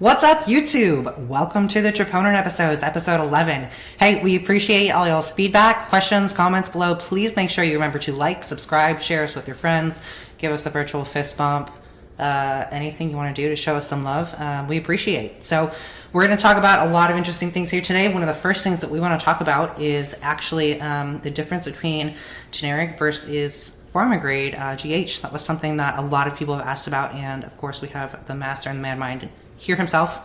What's up, YouTube? Welcome to the Troponin episodes, episode 11. Hey, we appreciate all y'all's feedback, questions, comments below. Please make sure you remember to like, subscribe, share us with your friends, give us a virtual fist bump, anything you want to do to show us some love. We appreciate. So we're going to talk about a lot of interesting things here today. One of the first things that we want to talk about is actually the difference between generic versus pharma grade GH. That was something that a lot of people have asked about, and of course we have the master and the mad mind here himself.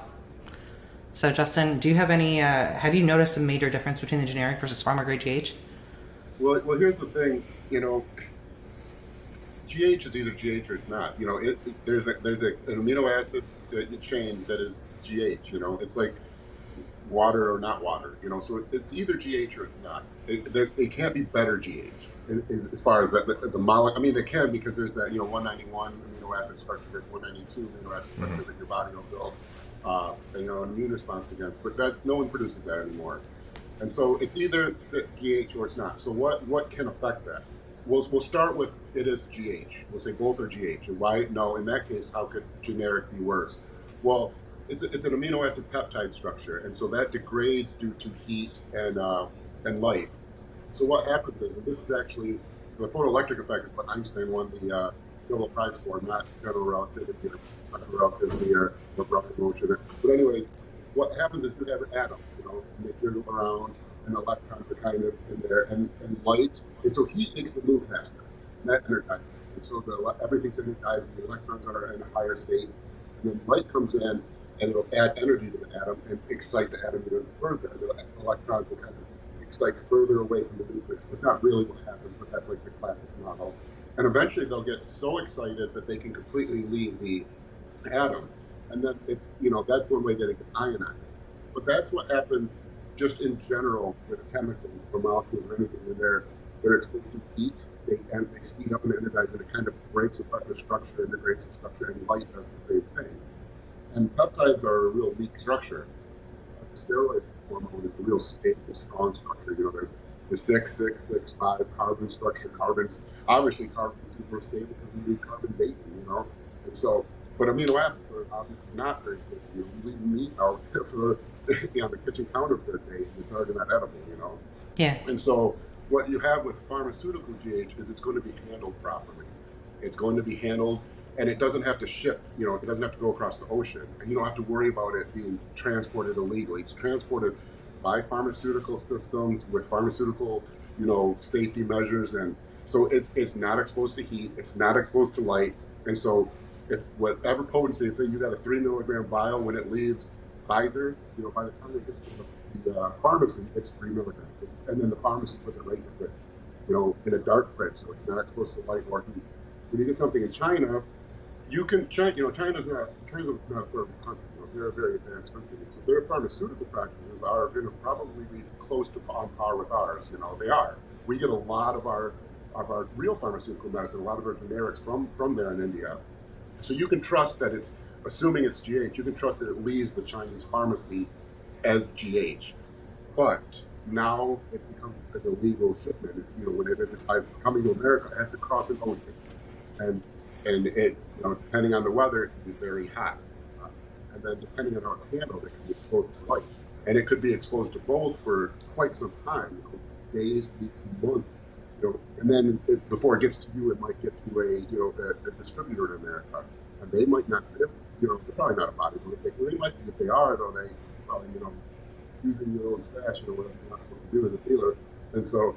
So Justin, do you have any, have you noticed a major difference between the generic versus pharma grade GH? Well, here's the thing, GH is either GH or it's not. There's an amino acid chain that is GH, it's like water or not water, so it's either GH or it's not. They can't be better GH as far as that, the molecule. I mean, they can, because there's that, 191 amino acid structure, there's 192 amino acid structure that your body will build, an immune response against, but no one produces that anymore. And so it's either GH or it's not. So what can affect that? We'll start with it is GH. We'll say both are GH. And why? No, in that case, how could generic be worse? Well, it's an amino acid peptide structure, and so that degrades due to heat and light. So what happens is, and this is actually the photoelectric effect, is what Einstein won the Nobel Prize for, not general relativity or special relativity or Brownian motion. But anyways, what happens is you have an atom, and they go around, and electrons are kind of in there, and light, and so heat makes it move faster, and that energizes it. And so everything's energized, and the electrons are in higher states, and then light comes in, and it'll add energy to the atom and excite the atom even further. The electrons will kind of excite further away from the nucleus. That's not really what happens, but that's like the classic model. And eventually they'll get so excited that they can completely leave the atom. And then it's, that's one way that it gets ionized. But that's what happens just in general with chemicals or molecules or anything. When they're exposed to heat, they speed up and energize, and it kind of breaks apart the structure and degrades the structure, and light does the same thing. And peptides are a real weak structure. The steroid hormone is a real stable, strong structure. There's the 6-6-6-5 carbon structure. Obviously carbon's super stable because we need carbon dating, And so, but amino acids are obviously not very stable. You leave meat out for on the kitchen counter for a day, and it's already not edible, Yeah. And so what you have with pharmaceutical GH is it's going to be handled properly. It's going to be handled, and it doesn't have to ship, it doesn't have to go across the ocean, and you don't have to worry about it being transported illegally. It's transported by pharmaceutical systems with pharmaceutical, safety measures, and so it's not exposed to heat, it's not exposed to light, and so if whatever potency, if you got a 3 milligram vial, when it leaves Pfizer, by the time it gets to the pharmacy, it's 3 milligrams, and then the pharmacy puts it right in the fridge, in a dark fridge, so it's not exposed to light or heat. When you get something in China, China's not a perfect country. They're a very advanced country. So their pharmaceutical practices are going to probably be close to on par with ours. They are. We get a lot of our real pharmaceutical medicine, a lot of our generics from there in India. So you can trust that it's, assuming it's GH, you can trust that it leaves the Chinese pharmacy as GH. But now it becomes an illegal shipment. It's, when it's coming to America, it has to cross an ocean. And it, depending on the weather, it can be very hot. And then depending on how it's handled, it can be exposed to light. And it could be exposed to both for quite some time, days, weeks, months. And then before it gets to you, it might get to a distributor in America. And they might not, they're probably not a bodybuilder. They might be, if they are, though, they probably, using your own stash, whatever you're not supposed to do as a dealer. And so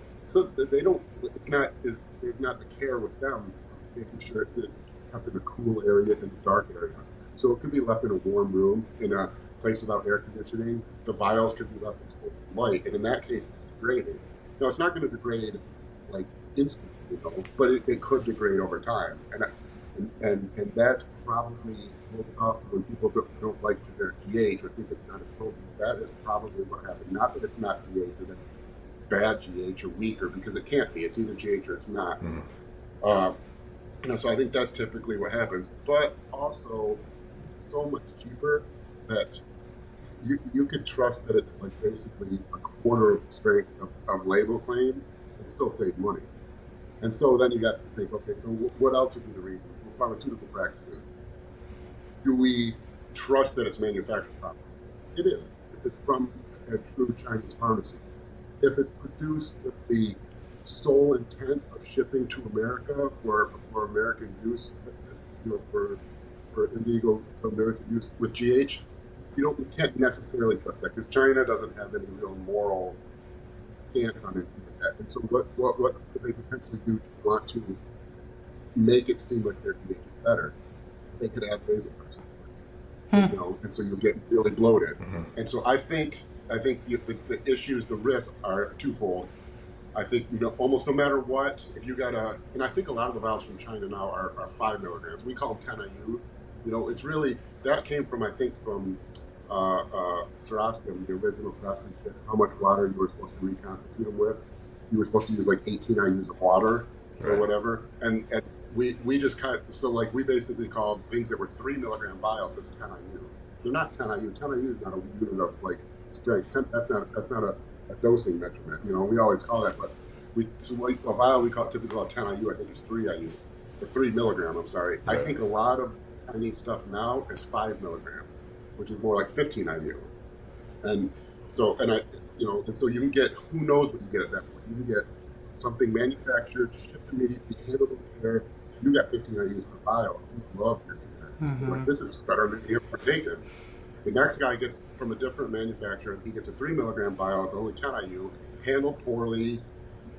they don't, there's not the care with them, making sure it's kept in a cool area and a dark area. So it could be left in a warm room, in a place without air conditioning. The vials could be left exposed to light, and in that case, it's degrading. It's not going to degrade like instantly, but it could degrade over time, and that's probably most often when people don't like their GH or think it's not as potent. That is probably what happened. Not that it's not GH or that it's bad GH or weaker, because it can't be. It's either GH or it's not. So I think that's typically what happens. But also, it's so much cheaper that you could trust that it's like basically a quarter of the strength of label claim and still save money. And so then you got to think, okay, so what else would be the reason? Well, pharmaceutical practices. Do we trust that it's manufactured properly. It is, if it's from a true Chinese pharmacy. If it's produced with the sole intent of shipping to America for American use, for illegal American use with GH, you can't necessarily trust that, because China doesn't have any real moral stance on anything like that. And so what could they potentially do to want to make it seem like their GH is better? They could add vasopressin, and so you'll get really bloated. And so I think the issues, the risks are twofold. I think almost no matter what, if you got and I think a lot of the vials from China now are 5 milligrams. We call them 10 IU. It's really, that came from, I think, from Saraskin, the original Saraskin kits, how much water you were supposed to reconstitute them with. You were supposed to use like 18 IUs of water or whatever. And we just we basically called things that were 3 milligram vials as 10 IU. They're not 10 IU. 10 IU is not a unit of like strength. That's not a dosing measurement. We always call that, but a vial we typically call 10 IU. I think it's 3 IU or 3 milligram. I'm sorry. Right. I think a lot of Chinese stuff now is 5 milligram, which is more like 15 IU. And so you can get, who knows what you get at that point. You can get something manufactured, shipped immediately, handled with care. You got 15 IUs per vial. We love your genetics. Like, this is better than the ever taken. The next guy gets from a different manufacturer. He gets a 3 milligram vial. It's only 10 IU, handled poorly,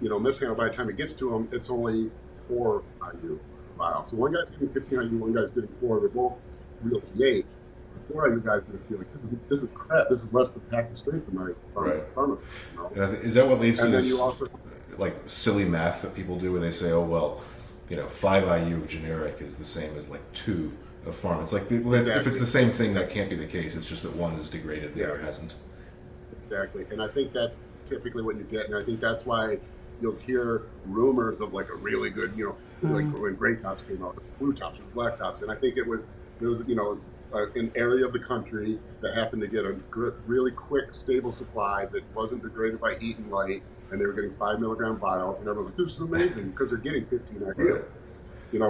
mishandled. By the time it gets to him, it's only 4 IU vial. So one guy's getting 15 IU, one guy's getting 4. They're both real GH. The 4 IU guys just feel like, this is crap. This is less than half the strength of my pharmacy. Is that what leads to and this, then you also, like, silly math that people do where they say, oh, well, 5 IU generic is the same as like 2 of Pharma. It's like, if it's the same thing, that can't be the case. It's just that one is degraded, the other hasn't. Exactly. And I think that's typically what you get. And I think that's why you'll hear rumors of like a really good, like when gray tops came out, blue tops or black tops. And I think there was an area of the country that happened to get a really quick, stable supply that wasn't degraded by heat and light. And they were getting 5 milligram vials. And everyone's like, this is amazing, because they're getting 15 IU. And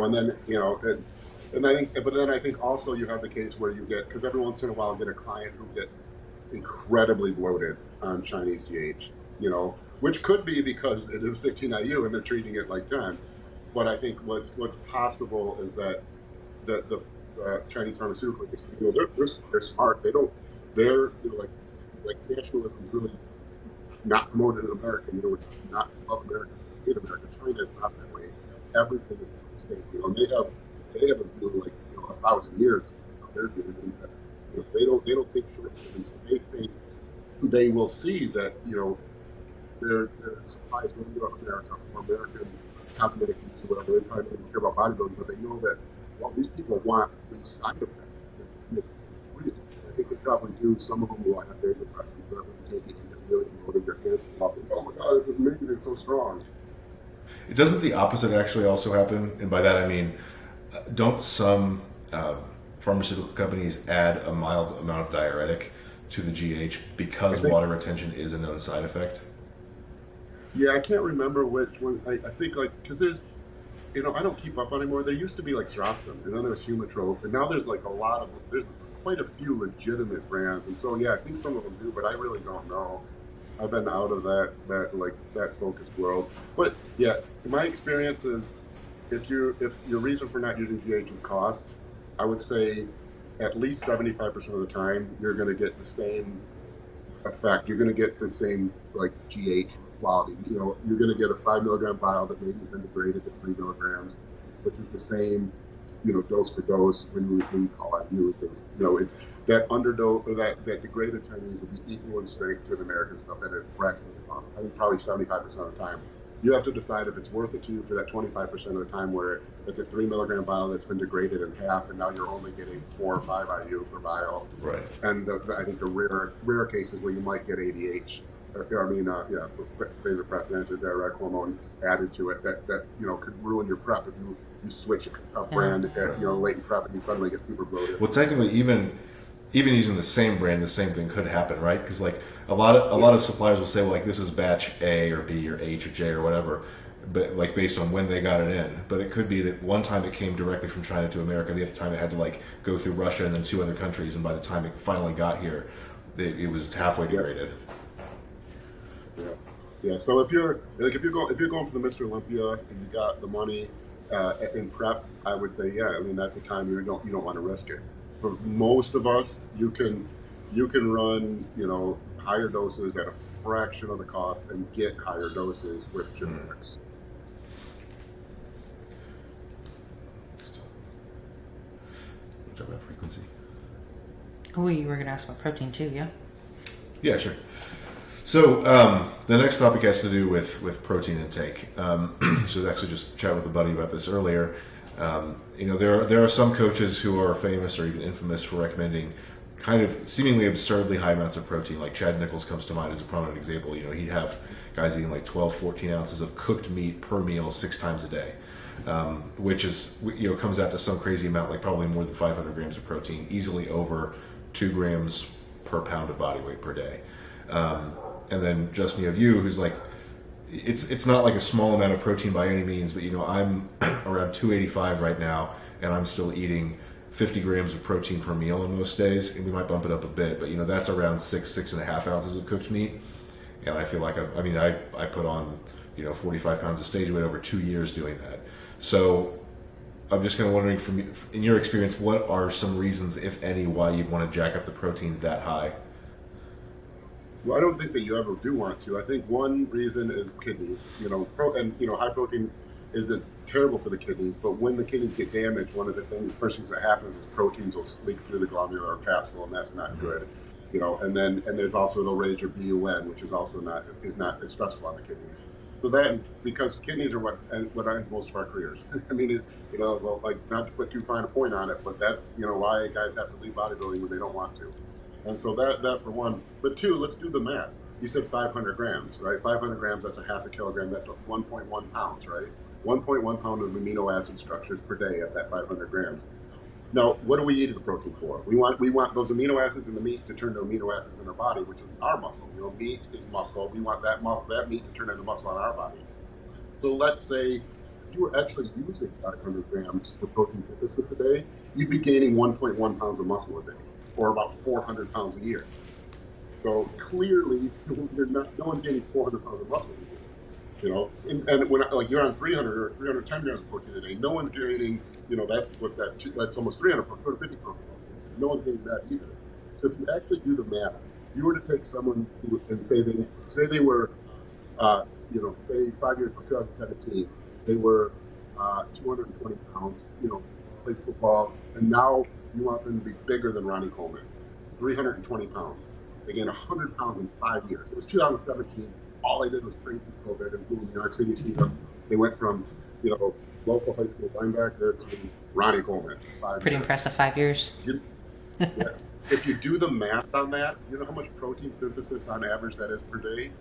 then, but then I think also you have the case where you get, because every once in a while get a client who gets incredibly bloated on Chinese GH, which could be because it is 15 IU and they're treating it like 10. But I think what's possible is that the Chinese pharmaceutical industry, they're smart. They're like nationalism really not promoted in America. Not love America, hate America. China is not that way. Everything is a mistake. They have a view like 1,000 years. They're doing that. They don't think short term, so they think they will see that their supplies going to America for American cosmetic use or whatever. They probably don't care about bodybuilding, but they know that these people want these side effects. I think they probably do. Some of them will have vasopressin, so that when you take it, you get really bloated, your hands fall off. Oh my God, this is amazing! It's so strong. Doesn't the opposite actually also happen? And by that I mean, don't some pharmaceutical companies add a mild amount of diuretic to the GH because water retention is a known side effect? Yeah, I can't remember which one. I think because there's, I don't keep up anymore. There used to be like Saraskin, and then there was Humatrope, and now there's like there's quite a few legitimate brands, and so yeah, I think some of them do, but I really don't know. I've been out of that focused world. But yeah, my experience is, if your reason for not using GH is cost, I would say at least 75% of the time you're going to get the same effect. You're going to get the same like GH quality. You're going to get a 5 milligram vial that maybe has been degraded to 3 milligrams, which is the same, dose for dose when you call IU. It's that underdose or that degraded Chinese will be equal in strength to the American stuff at a fraction of the cost. I think probably 75% of the time. You have to decide if it's worth it to you for that 25% of the time where it's a 3 milligram vial that's been degraded in half, and now you're only getting 4 or 5 IU per vial. Right. And I think the rare cases where you might get ADH, vasopressin, antidiuretic hormone added to it that could ruin your prep if you switch a brand late in prep and you suddenly get super bloated. Well, technically, even using the same brand, the same thing could happen, right? Because like a lot of suppliers will say, well, like, this is batch A or B or H or J or whatever, but like based on when they got it in. But it could be that one time it came directly from China to America, the other time it had to like go through Russia and then 2 other countries, and by the time it finally got here, it was halfway degraded. Yeah. Yeah. So if you're going for the Mr. Olympia and you got the money in prep, I would say, yeah. I mean, that's a time you don't want to risk it. For most of us, you can run, higher doses at a fraction of the cost and get higher doses with generics. Talk about frequency. Oh, you were going to ask about protein too, yeah? Yeah, sure. So the next topic has to do with protein intake. So actually just chat with a buddy about this earlier. There are some coaches who are famous or even infamous for recommending kind of seemingly absurdly high amounts of protein. Like Chad Nichols comes to mind as a prominent example. He'd have guys eating like 12, 14 ounces of cooked meat per meal 6 times a day, which is, comes out to some crazy amount, like probably more than 500 grams of protein, easily over 2 grams per pound of body weight per day. And then Justin, you have who's like, it's not like a small amount of protein by any means, but I'm around 285 right now, and I'm still eating 50 grams of protein per meal on most days, and we might bump it up a bit, but that's around 6.5 ounces of cooked meat. And I feel like I put on 45 pounds of stage weight over 2 years doing that. So I'm just kind of wondering, in your experience, what are some reasons, if any, why you'd want to jack up the protein that high? Well, I don't think that you ever do want to. I think one reason is kidneys. High protein isn't terrible for the kidneys, but when the kidneys get damaged, one of the first things that happens is proteins will leak through the glomerular capsule, and that's not good. And there's also they'll raise your BUN, which is also not as stressful on the kidneys. So then, because kidneys are what ends most of our careers. I mean, not to put too fine a point on it, but that's why guys have to leave bodybuilding when they don't want to. And so that for one. But two, let's do the math. You said 500 grams, right? 500 grams, that's a half a kilogram. That's 1.1 pounds, right? 1.1 pound of amino acid structures per day at that 500 grams. Now, what do we eat the protein for? We want those amino acids in the meat to turn to amino acids in our body, which is our muscle. Meat is muscle. We want that meat to turn into muscle on our body. So let's say you were actually using 500 grams for protein synthesis a day, you'd be gaining 1.1 pounds of muscle a day, or about 400 pounds a year. So clearly, no one's gaining 400 pounds of muscle a year. And when you're on 300 or 310 grams of protein a day, no one's gaining. That's almost 300, 250 pounds of muscle. No one's getting that either. So if you actually do the math, if you were to take someone and say they were, say 5 years from 2017, they were 220 pounds, played football, and now you want them to be bigger than Ronnie Coleman, 320 pounds. They gained 100 pounds in 5 years. It was 2017. All they did was train for COVID, and boom, CDC them. They went from, local high school linebacker to Ronnie Coleman. Pretty impressive 5 years. Yeah. If you do the math on that, you know how much protein synthesis on average that is per day?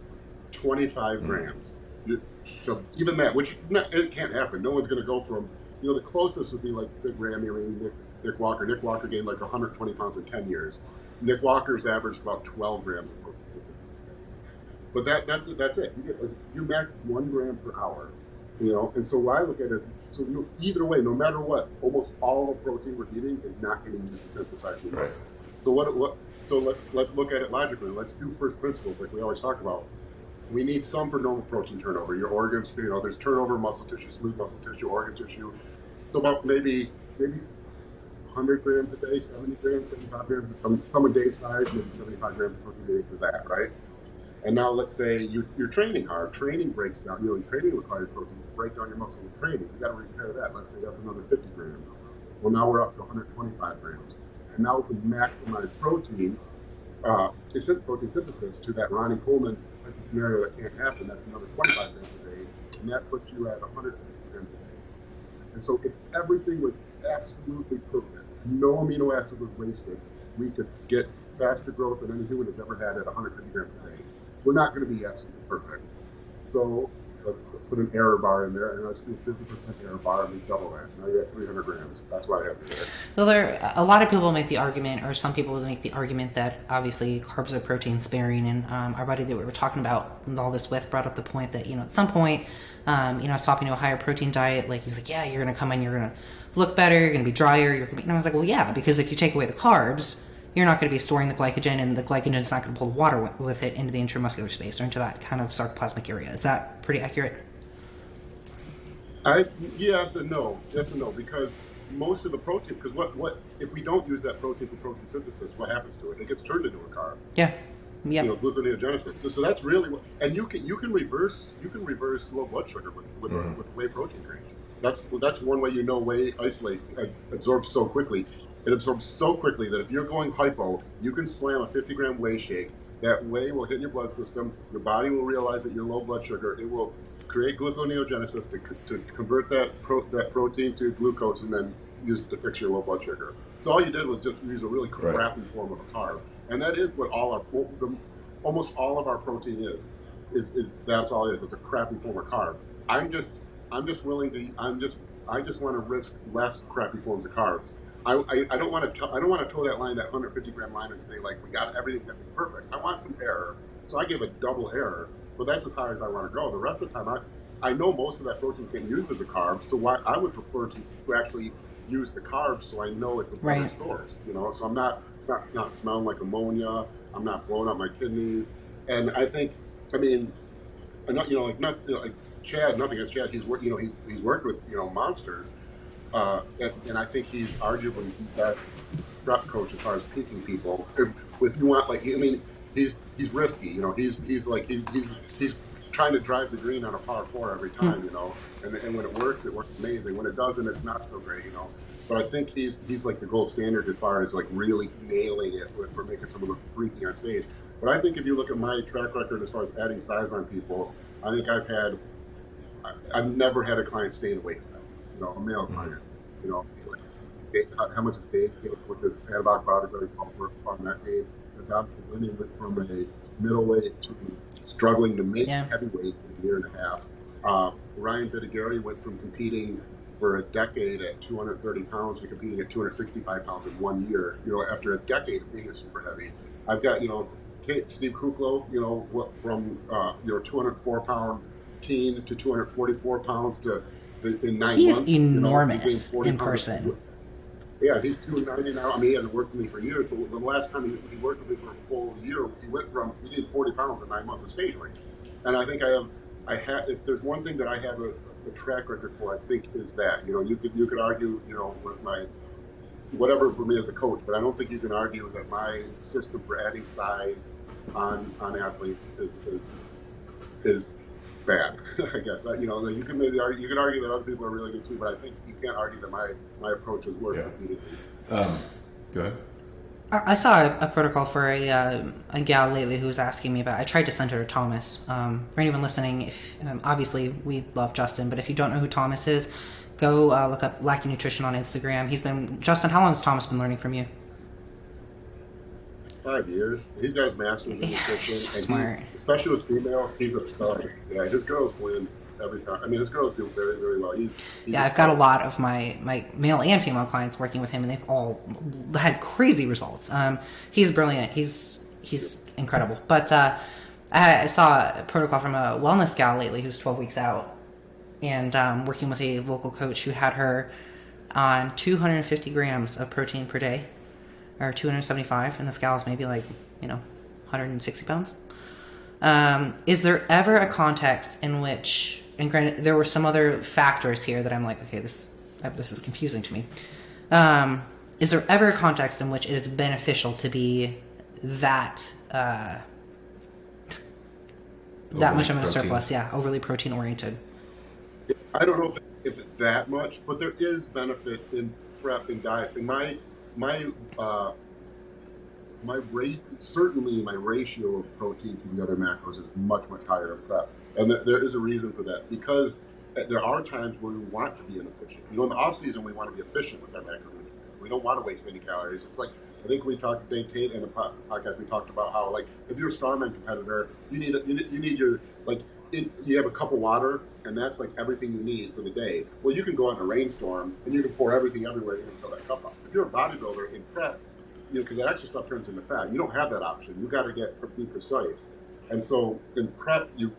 25 grams. So even that, it can't happen. No one's going to go from, the closest would be like Big Rammy, Nick Walker. Nick Walker gained like 120 pounds in 10 years. Nick Walker's averaged about 12 grams of protein synthesis. But that's it. You max 1 gram per hour, And so what I look at it, either way, no matter what, almost all the protein we're eating is not getting used to synthesize new muscle. So So let's look at it logically. Let's do first principles, like we always talk about. We need some for normal protein turnover. Your organs, there's turnover, muscle tissue, smooth muscle tissue, organ tissue. So about maybe 100 grams a day, 70 grams, 75 grams. Someone Dave's size, maybe 75 grams of protein a day for that, right? And now let's say you're training hard. Training breaks down. Training requires protein to break down your muscle with training. You got to repair that. Let's say that's another 50 grams. Well, now we're up to 125 grams. And now if we maximize protein synthesis to that Ronnie Coleman scenario that can't happen, that's another 25 grams a day. And that puts you at 150 grams a day. And so if everything was absolutely perfect, no amino acid was wasted, we could get faster growth than any human has ever had at 150 grams a day. We're not going to be absolutely perfect. So let's put an error bar in there, and let's do 50% error bar, and we double that. Now you have 300 grams. That's what I have to do. So a lot of people make the argument, or some people make the argument that obviously carbs are protein sparing, and our buddy that we were talking about all this with brought up the point that, at some point, swapping to a higher protein diet, like he's like, yeah, you're going to come in, you're going to look better, you're going to be drier, and I was like, well, yeah, because if you take away the carbs, you're not going to be storing the glycogen, and the glycogen is not going to pull the water with it into the intramuscular space or into that kind of sarcoplasmic area. Is that pretty accurate? Yes and no, because most of the protein, because what if we don't use that protein for protein synthesis, what happens to it? It gets turned into a carb. Yeah. Yeah. Gluconeogenesis. So that's really what, and you can reverse low blood sugar with whey protein drink. That's one way whey absorbs so quickly. It absorbs so quickly that if you're going hypo, you can slam a 50-gram whey shake. That whey will hit your blood system. Your body will realize that you're low blood sugar. It will create gluconeogenesis to convert that protein to glucose, and then use it to fix your low blood sugar. So all you did was just use a really crappy form of a carb, and that is what almost all of our protein is that's all it is. It's a crappy form of carb. I just want to risk less crappy forms of carbs. I don't want to toe that 150-gram line, and say, like, we got everything to be perfect. I want some error, so I give a double error, but that's as high as I want to go. The rest of the time, I know most of that protein can be used as a carb, so I would prefer to actually use the carbs, so I know it's a better source. So I'm not smelling like ammonia. I'm not blowing up my kidneys, and I think, like Chad. Nothing against Chad. He's worked with monsters. And I think he's arguably the best prep coach as far as peaking people. If you want, he's risky. He's trying to drive the green on a par 4 every time. And when it works amazing. When it doesn't, it's not so great. But I think he's like the gold standard as far as like really nailing it for making someone look freaky on stage. But I think if you look at my track record as far as adding size on people, I think I've never had a client stay in weight class. A male client. How much is Dave, which is anabolic bodybuilding on that Dave. Dr. Linney went from a middleweight to struggling to make heavyweight in a year and a half. Ryan Bidigari went from competing for a decade at 230 pounds to competing at 265 pounds in 1 year, after a decade of being a super heavy. I've got, Steve Kuklo, from 204 pound teen to 244 pounds to in 9 months. He's enormous in person. Yeah, he's 290 now. He hasn't worked with me for years, but the last time he worked with me for a full year, he did 40 pounds in 9 months of stage weight. And I think if there's one thing that I have a track record for, I think is that. You could argue, with my whatever for me as a coach, but I don't think you can argue that my system for adding size on athletes is bad. I guess you can maybe argue, that other people are really good too, but I think you can't argue that my approach has worked repeatedly. Go ahead. I saw a protocol for a gal lately who was asking me about. I tried to send her to Thomas. For anyone listening, if obviously we love Justin, but if you don't know who Thomas is, go look up Lacking Nutrition on Instagram. Justin, how long has Thomas been learning from you? 5 years. He's got his master's in nutrition, so and smart. Especially with females, he's a star. Yeah, his girls win every time. His girls do very, very well. He's I've got a lot of my male and female clients working with him, and they've all had crazy results. He's brilliant. He's incredible. But I saw a protocol from a wellness gal lately who's 12 weeks out, and working with a local coach who had her on 250 grams of protein per day, or 275, and this gal is maybe 160 pounds. Is there ever a context in which, and granted, there were some other factors here that I'm like, okay, this is confusing to me. Is there ever a context in which it is beneficial to be that much of a surplus? Yeah, overly protein oriented. I don't know if it's that much, but there is benefit in prep and diets. And certainly my ratio of protein to the other macros is much, much higher in prep. And there is a reason for that, because there are times where we want to be inefficient. In the off season, we want to be efficient with our macros. We don't want to waste any calories. It's like, I think we talked to Dave Tate in the podcast, we talked about how, if you're a strongman competitor, you need your, you have a cup of water, and that's like everything you need for the day. Well, you can go out in a rainstorm, and you can pour everything everywhere. You're going to fill that cup up. If you're a bodybuilder in prep, because that extra stuff turns into fat. You don't have that option. You got to be precise. And so in prep, you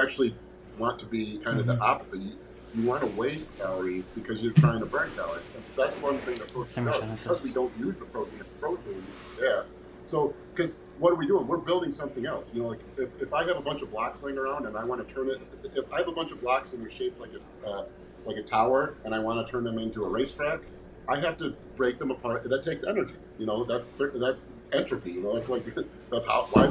actually want to be kind of the opposite. You want to waste calories because you're trying to burn calories. And that's one thing that protein does. Because we don't use the protein as protein, So, because what are we doing? We're building something else. Like if I have a bunch of blocks laying around and I want to turn it, if I have a bunch of blocks and they're shaped like a tower, and I want to turn them into a racetrack, I have to break them apart. That takes energy. That's entropy. It's like that's why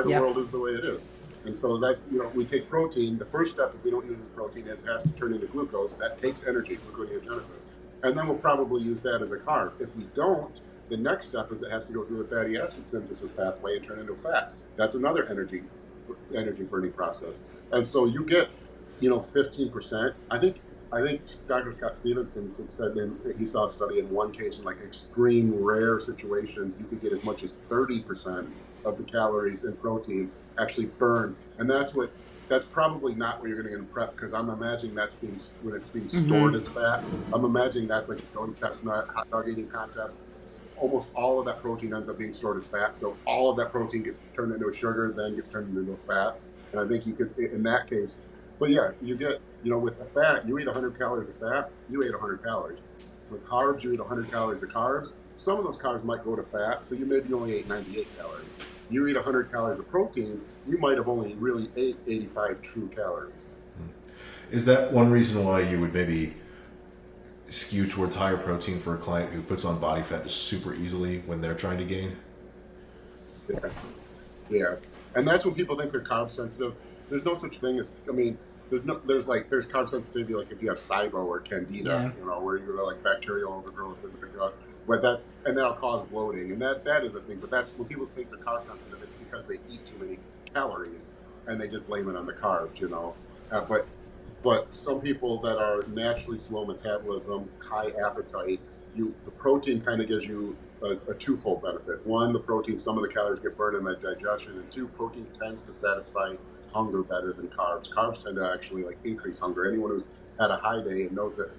the world is the way it is. And so that's we take protein. The first step, if we don't use the protein, is it has to turn into glucose. That takes energy, gluconeogenesis, and then we'll probably use that as a carb. If we don't, the next step is it has to go through the fatty acid synthesis pathway and turn into fat. That's another energy burning process. And so you get 15%. I think Dr. Scott Stevenson said he saw a study in one case in like extreme rare situations, you could get as much as 30% of the calories in protein actually burned. And that's probably not what you're going to get in prep, because I'm imagining when it's being stored as fat. I'm imagining that's like a goat chestnut hot dog eating contest. Almost all of that protein ends up being stored as fat. So all of that protein gets turned into a sugar, then gets turned into a fat. And I think you could, in that case, but yeah, you get, with a fat, you eat 100 calories of fat, you ate 100 calories. With carbs, you eat 100 calories of carbs. Some of those carbs might go to fat, so you maybe only ate 98 calories. You eat 100 calories of protein, you might have only really ate 85 true calories. Is that one reason why you would maybe skew towards higher protein for a client who puts on body fat just super easily when they're trying to gain? Yeah. And that's when people think they're carb sensitive. There's no such thing as, there's carb sensitivity, like if you have SIBO or candida, where you're like bacterial overgrowth in the gut. But that'll cause bloating, and that is a thing. But that's when people think they're carb sensitive, it's because they eat too many calories, and they just blame it on the carbs, But some people that are naturally slow metabolism, high appetite, the protein kind of gives you a twofold benefit. One, the protein, some of the calories get burned in that digestion, and two, protein tends to satisfy hunger better than carbs. Carbs tend to actually increase hunger. Anyone who's had a high day and knows that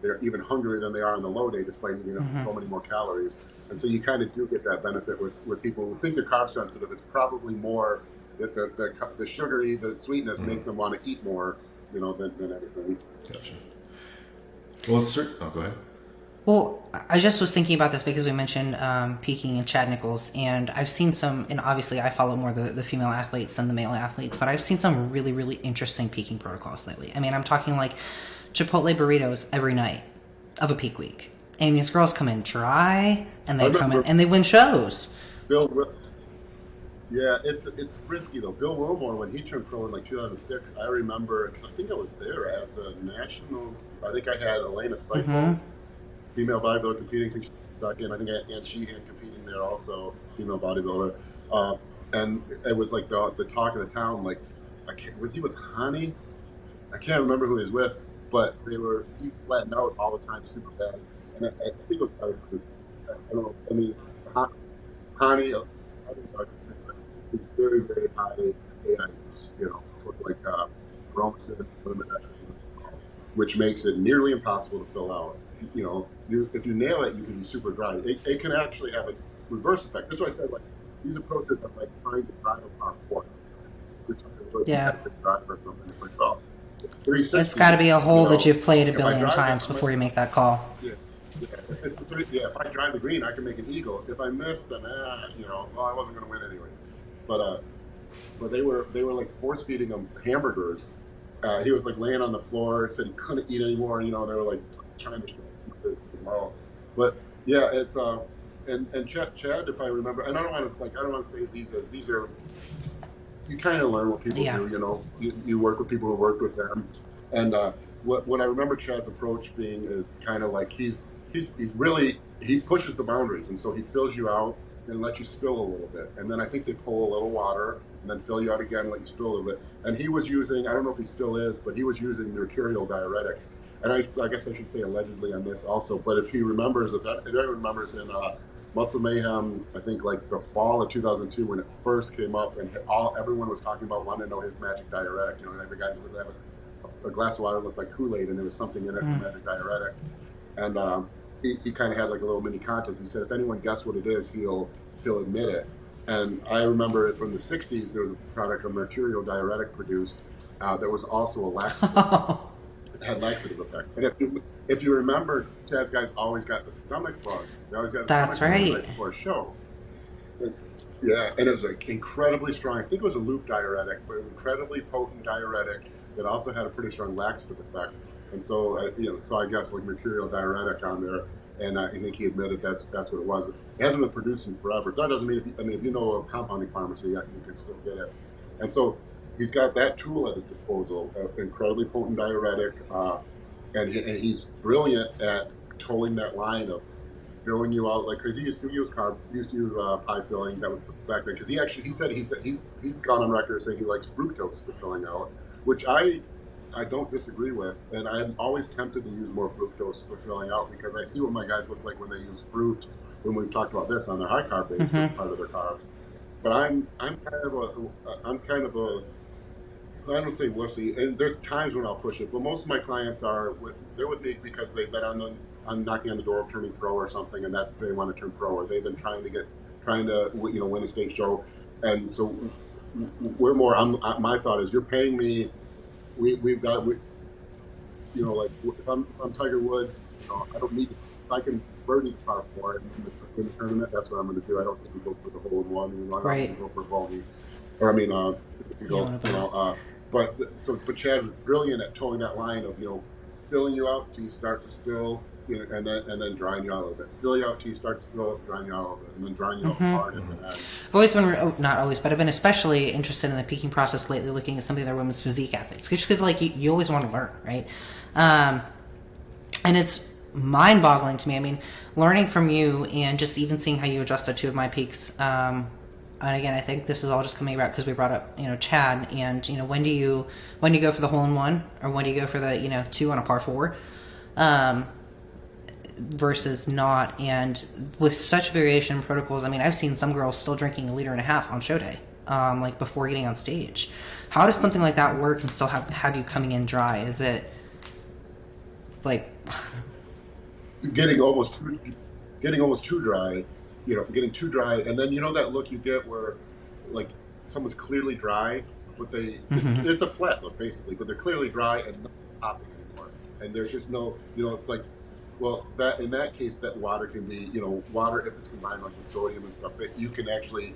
they're even hungrier than they are on the low day, despite eating so many more calories. And so you kind of do get that benefit with people who think they're carb sensitive. It's probably more that the sugary, the sweetness makes them want to eat more, than everything. Gotcha. Well, go ahead. Well, I just was thinking about this because we mentioned peaking and Chad Nichols, and I've seen some, and obviously I follow more the female athletes than the male athletes, but I've seen some really, really interesting peaking protocols lately. I'm talking like Chipotle burritos every night of a peak week. And these girls come in dry, and they come in and they win shows. Yeah, it's risky though. Bill Wilmore, when he turned pro in 2006, I remember, because I think I was there at the Nationals. I think I had Elena Seifel, female bodybuilder, competing. I think second. I think I had Ann Sheehan competing there also, female bodybuilder. And it was like the talk of the town. Was he with Hani? I can't remember who he was with, but he flattened out all the time, super bad. And I think it was, I don't know, Hani, it's very, very high AIUs, chromatin, which makes it nearly impossible to fill out. If you nail it, you can be super dry. It can actually have a reverse effect. That's why I said, these approaches are trying to drive a car forward. Yeah. Drive or something. It's like, oh, it's it's got to be a hole that you've played a billion times before you make that call. Yeah. If I drive the green, I can make an eagle. If I miss, then I wasn't going to win anyways. But they were force feeding him hamburgers. He was laying on the floor, said he couldn't eat anymore. They were trying to well. But yeah, it's and Chad, if I remember, and I don't want to say these are. You kind of learn what people do. You work with people who work with them, and what I remember Chad's approach being is kind of he's really, he pushes the boundaries, and so he fills you out and lets you spill a little bit, and then I think they pull a little water and then fill you out again, let you spill a little bit. And he was using, I don't know if he still is, but he was using mercurial diuretic, and I guess I should say allegedly on this also. But if he remembers, if anyone remembers in Muscle Mayhem, I think like the fall of 2002 when it first came up, and everyone was talking about wanting to know his magic diuretic. You know, every guy would have a glass of water looked like Kool-Aid, and there was something in it, the magic diuretic. And he kind of had like a little mini contest. He said if anyone guessed what it is, he'll admit it. And I remember it from the 60s. There was a product, a mercurial diuretic produced that was also a laxative. It had laxative effect. And if you remember, Chad's guys always got the stomach bug. They always got the That's stomach bug right. right before a show. Yeah, and it was like incredibly strong. I think it was a loop diuretic, but an incredibly potent diuretic that also had a pretty strong laxative effect. And so, so I guess like mercurial diuretic on there, and I think he admitted that's what it was. It hasn't been produced in forever. That doesn't mean if you know a compounding pharmacy, you can still get it. And so he's got that tool at his disposal, incredibly potent diuretic, and he's brilliant at towing that line of filling you out like crazy. He used to use pie filling. That was back then because he said he's gone on record saying he likes fructose for filling out, which I don't disagree with, and I'm always tempted to use more fructose for filling out because I see what my guys look like when they use fruit. When we've talked about this on their high carb base, part of their carbs, but I'm kind of a I don't say wussy, and there's times when I'll push it, but most of my clients they're with me because they've been on knocking on the door of turning pro or something, and they want to turn pro, or they've been trying to win a state show, and so we're more. My thought is, you're paying me. We've got like if I'm Tiger Woods, I don't need. If I can birdie par for it in the tournament, that's what I'm going to do. I don't need to go for the hole in one. I don't need to go for a bogey, or I mean, but Chad was brilliant at towing that line of filling you out till you start to spill, and then drying you out a little bit. Fill you out till you start to spill, drying you out a little bit, and then drying you out hard at the end. I've always been, not always, but I've been especially interested in the peaking process lately, looking at some of the women's physique athletes, just because like you always want to learn, right? And it's mind-boggling to me. I mean, learning from you and just even seeing how you adjusted two of my peaks. And again, I think this is all just coming about because we brought up, Chad, and when do you go for the hole in one, or when do you go for the 2 on a par 4, versus not. And with such variation in protocols, I mean, I've seen some girls still drinking 1.5 liters on show day, like before getting on stage. How does something like that work and still have you coming in dry? Is it like getting almost too dry? Getting too dry, and then that look you get where like someone's clearly dry, but it's a flat look basically, but they're clearly dry and not popping anymore, and there's just no, it's like, well, that in that case, that water can be, water if it's combined like with sodium and stuff, that you can actually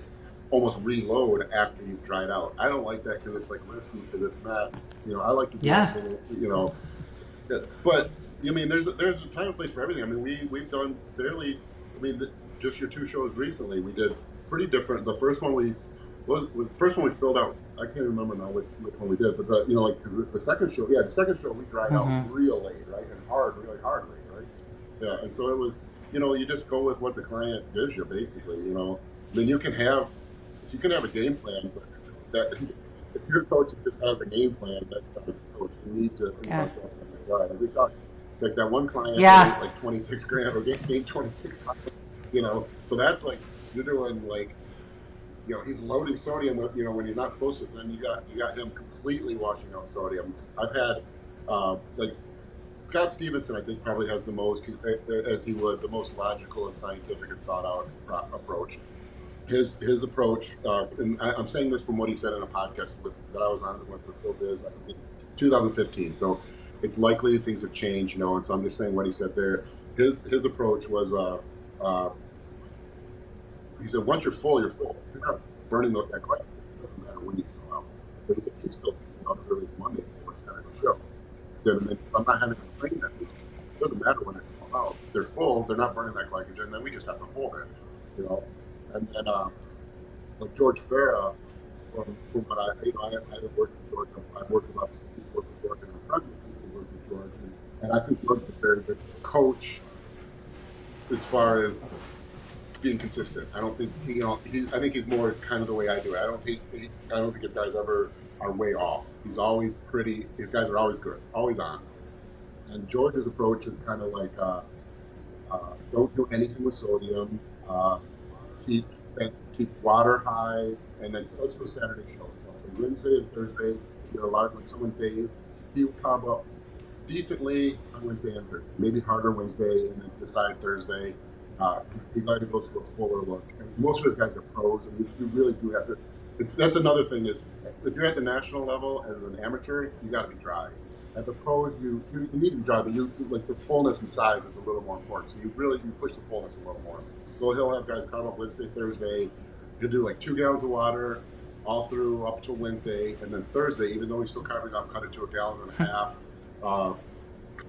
almost reload after you've dried out. I don't like that because it's like risky, because it's not, I like to do but I mean, there's a time and place for everything. I mean, we've done fairly. I mean, just your 2 shows recently, we did pretty different. The first one we filled out. I can't remember now which one we did, but because the second show, we dried out real late, right, and really hard late, right? Yeah, and so it was, you just go with what the client gives you, basically. Then you can have a game plan, but that if your coach just has a game plan, that's not a coach. You need to. We talked like that one client ate like 26 grams or gained 26 pounds. So that's like you're doing like, he's loading sodium with, when you're not supposed to. So then you got him completely washing out sodium. I've had like Scott Stevenson, I think probably has the most, the most logical and scientific and thought out approach. His approach, and I'm saying this from what he said in a podcast that I was on with Phil Biz in 2015. So it's likely things have changed, and so I'm just saying what he said there. His approach was, he said, once you're full, you're full. If you're not burning that glycogen, it doesn't matter when you fill out. But he said, he's still out as early as Monday before it's time to show. He said, and then if I'm not having to train that week, it doesn't matter when I come out. If they're full, they're not burning that glycogen, then we just have to hold it, And then, like George Farah, from what I haven't worked with George. I've worked with George, and I'm friends with him who worked with George. And I think George is a very good coach as far as being consistent. I don't think I think he's more kind of the way I do it. I don't think his guys ever are way off. He's always pretty. His guys are always good, always on. And George's approach is kind of like don't do anything with sodium. Uh, keep keep water high, and then let's go Saturday shows. So Wednesday and Thursday, if you're a lot like someone Dave, he would carb up decently on Wednesday and Thursday, maybe harder Wednesday, and then decide Thursday. He either goes for a fuller look. And most of those guys are pros, and you really do have to. That's another thing is if you're at the national level as an amateur, you got to be dry. At the pros, you need to be dry, but you like the fullness and size is a little more important. So you push the fullness a little more. So he'll have guys carb up Wednesday, Thursday. He'll do like 2 gallons of water all through up to Wednesday, and then Thursday, even though he's still carving up, cut it to 1.5 gallons.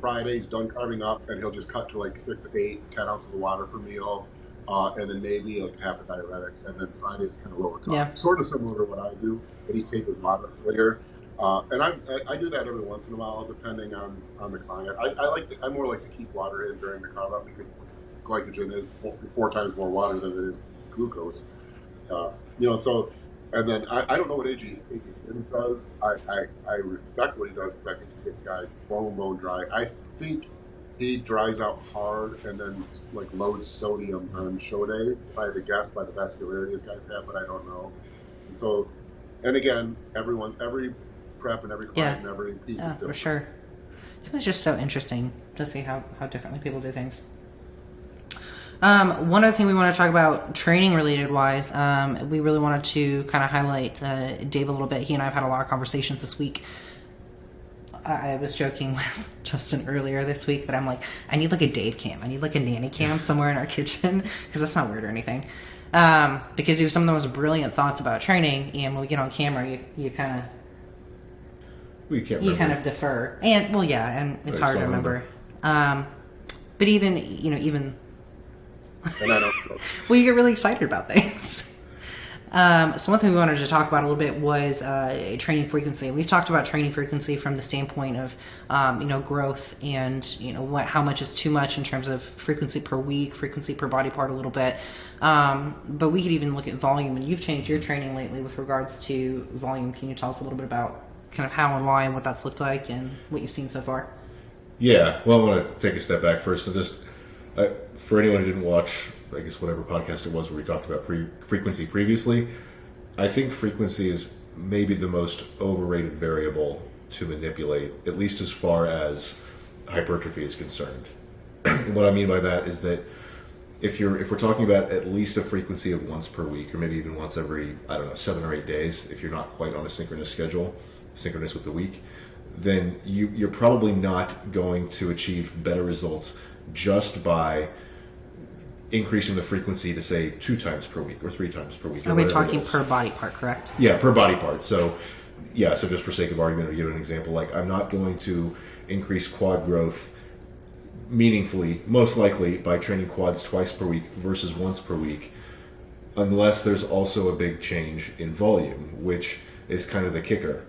Friday's done carving up, and he'll just cut to like 6, 8, 10 ounces of water per meal, and then maybe like half a diuretic, and then Friday's kind of lower carb. Yeah. Sort of similar to what I do, but he tapers water earlier. And I do that every once in a while, depending on the client. I more like to keep water in during the carb up because glycogen is four times more water than it is glucose. So, and then I don't know what AJ Sims does. I respect what he does because I think he gets guys bone dry. I think he dries out hard and then like loads sodium on show day, if I had to guess by the vascularity his guys have, but I don't know. And so, and again, every prep and every client and every peak is different. For sure. So it's just so interesting to see how differently people do things. One other thing we want to talk about training related wise, we really wanted to kind of highlight Dave a little bit. He and I have had a lot of conversations this week. I was joking with Justin earlier this week that I'm like, I need like a Dave cam. I need like a nanny cam somewhere in our kitchen because that's not weird or anything. Because you have some of the most brilliant thoughts about training, and when we get on camera, you kind of defer. And well, yeah, and it's hard to remember. But even and I don't know. well, you get really excited about things. So one thing we wanted to talk about a little bit was training frequency. We've talked about training frequency from the standpoint of growth and how much is too much in terms of frequency per week, frequency per body part a little bit. But we could even look at volume, and you've changed your training lately with regards to volume. Can you tell us a little bit about kind of how and why and what that's looked like and what you've seen so far? Yeah, well, I want to take a step back first and just for anyone who didn't watch, I guess whatever podcast it was where we talked about frequency previously, I think frequency is maybe the most overrated variable to manipulate, at least as far as hypertrophy is concerned. What I mean by that is that if we're talking about at least a frequency of once per week, or maybe even once every 7 or 8 days, if you're not quite on a synchronous schedule, synchronous with the week, then you're probably not going to achieve better results just by increasing the frequency to say 2 times per week or 3 times per week. Are we talking per body part, correct? Yeah, per body part. So just for sake of argument, to give an example, like I'm not going to increase quad growth meaningfully, most likely by training quads twice per week versus once per week, unless there's also a big change in volume, which is kind of the kicker.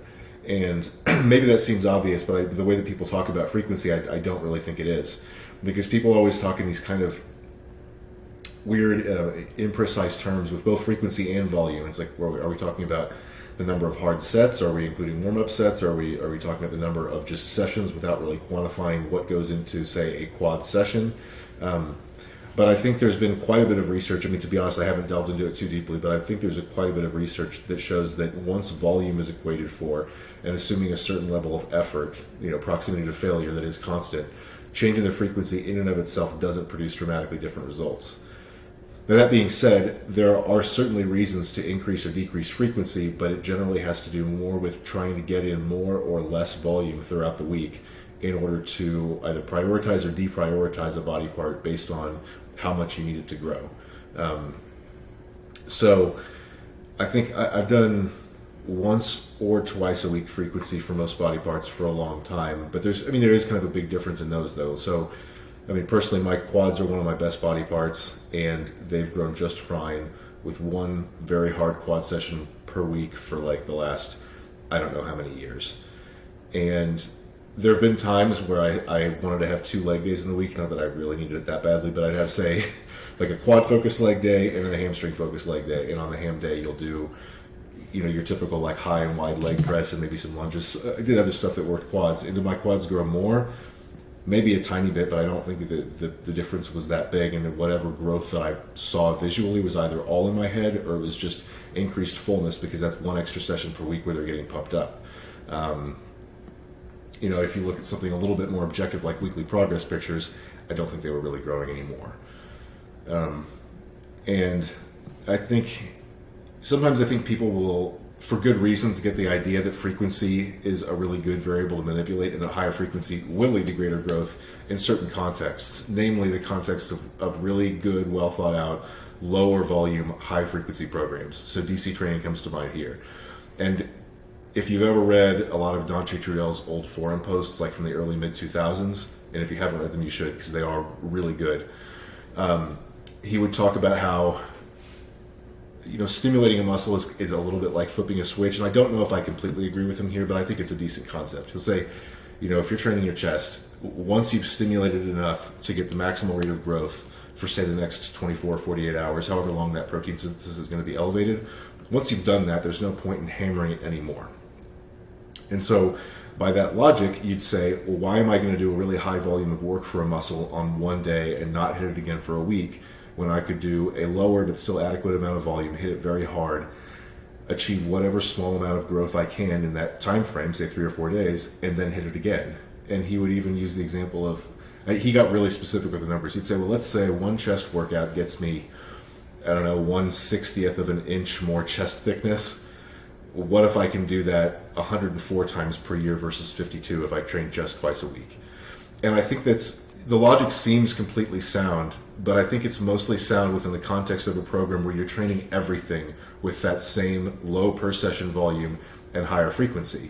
And maybe that seems obvious, but the way that people talk about frequency, I don't really think it is. Because people always talk in these kind of weird, imprecise terms with both frequency and volume. It's like, are we talking about the number of hard sets? Are we including warm-up sets? Are we talking about the number of just sessions without really quantifying what goes into, say, a quad session? But I think there's been quite a bit of research. I mean, to be honest, I haven't delved into it too deeply, but I think there's quite a bit of research that shows that once volume is equated for, and assuming a certain level of effort, proximity to failure that is constant, changing the frequency in and of itself doesn't produce dramatically different results. Now, that being said, there are certainly reasons to increase or decrease frequency, but it generally has to do more with trying to get in more or less volume throughout the week in order to either prioritize or deprioritize a body part based on how much you need it to grow. So I think I've done once or twice a week frequency for most body parts for a long time, but there is kind of a big difference in those though. So personally, my quads are one of my best body parts, and they've grown just fine with one very hard quad session per week for like the last, I don't know how many years. And there have been times where I wanted to have 2 leg days in the week, not that I really needed it that badly, but I'd have, say, like a quad focused leg day and then a hamstring focused leg day. And on the ham day, you'll do, your typical like high and wide leg press and maybe some lunges. I did other stuff that worked quads. And did my quads grow more? maybe a tiny bit, but I don't think that the difference was that big, and that whatever growth that I saw visually was either all in my head or it was just increased fullness, because that's one extra session per week where they're getting pumped up. If you look at something a little bit more objective like weekly progress pictures, I don't think they were really growing anymore. And sometimes I think people will, for good reasons, get the idea that frequency is a really good variable to manipulate, and that higher frequency will lead to greater growth in certain contexts, namely the context of really good, well thought out, lower volume, high frequency programs. So DC training comes to mind here. And if you've ever read a lot of Dante Trudell's old forum posts, like from the early mid-2000s, and if you haven't read them, you should, because they are really good. He would talk about how stimulating a muscle is a little bit like flipping a switch, and I don't know if I completely agree with him here, but I think it's a decent concept. He'll say, if you're training your chest, once you've stimulated enough to get the maximal rate of growth for, say, the next 24, 48 hours, however long that protein synthesis is going to be elevated, once you've done that, there's no point in hammering it anymore. And so by that logic, you'd say, well, why am I going to do a really high volume of work for a muscle on one day and not hit it again for a week, when I could do a lower but still adequate amount of volume, hit it very hard, achieve whatever small amount of growth I can in that time frame, say 3 or 4 days, and then hit it again. And he would even use the example of, he got really specific with the numbers. He'd say, well, let's say one chest workout gets me, 1/60th of an inch more chest thickness. What if I can do that 104 times per year versus 52 if I train just twice a week? And I think the logic seems completely sound, but I think it's mostly sound within the context of a program where you're training everything with that same low per session volume and higher frequency.